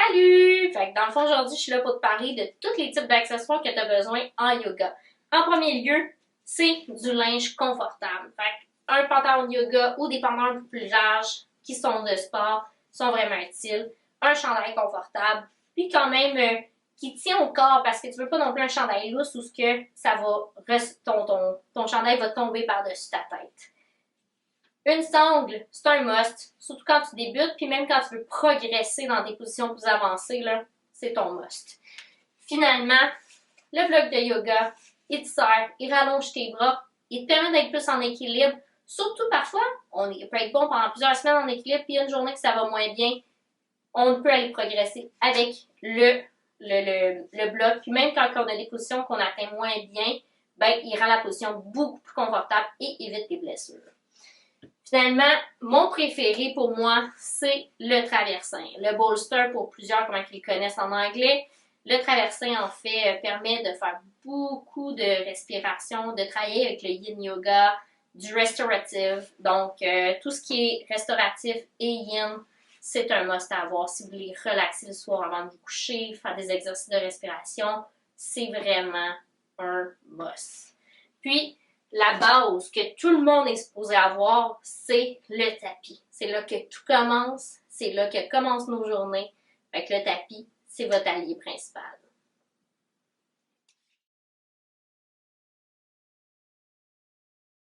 Salut! Fait que dans le fond, aujourd'hui, je suis là pour te parler de tous les types d'accessoires que tu as besoin en yoga. En premier lieu, c'est du linge confortable. Fait que un pantalon de yoga ou des pantalons un peu plus larges qui sont de sport sont vraiment utiles. Un chandail confortable, puis quand même qui tient au corps parce que tu veux pas non plus un chandail lousse où ce que ça va ton chandail va tomber par-dessus ta tête. Une sangle, c'est un must, surtout quand tu débutes, puis même quand tu veux progresser dans des positions plus avancées, là, c'est ton must. Finalement, le bloc de yoga, il te sert, il rallonge tes bras, il te permet d'être plus en équilibre. Surtout parfois, il peut être bon pendant plusieurs semaines en équilibre, puis une journée que ça va moins bien, on peut aller progresser avec le bloc. Puis même quand on a des positions qu'on atteint moins bien, ben, il rend la position beaucoup plus confortable et évite les blessures. Finalement, mon préféré pour moi, c'est le traversin. Le bolster, pour plusieurs, comment ils le connaissent en anglais. Le traversin, en fait, permet de faire beaucoup de respiration, de travailler avec le yin yoga, du restorative. Donc, tout ce qui est restauratif et yin, c'est un must à avoir. Si vous voulez relaxer le soir avant de vous coucher, faire des exercices de respiration, c'est vraiment un must. Puis, la base que tout le monde est supposé avoir, c'est le tapis. C'est là que tout commence, c'est là que commencent nos journées. Fait que le tapis, c'est votre allié principal.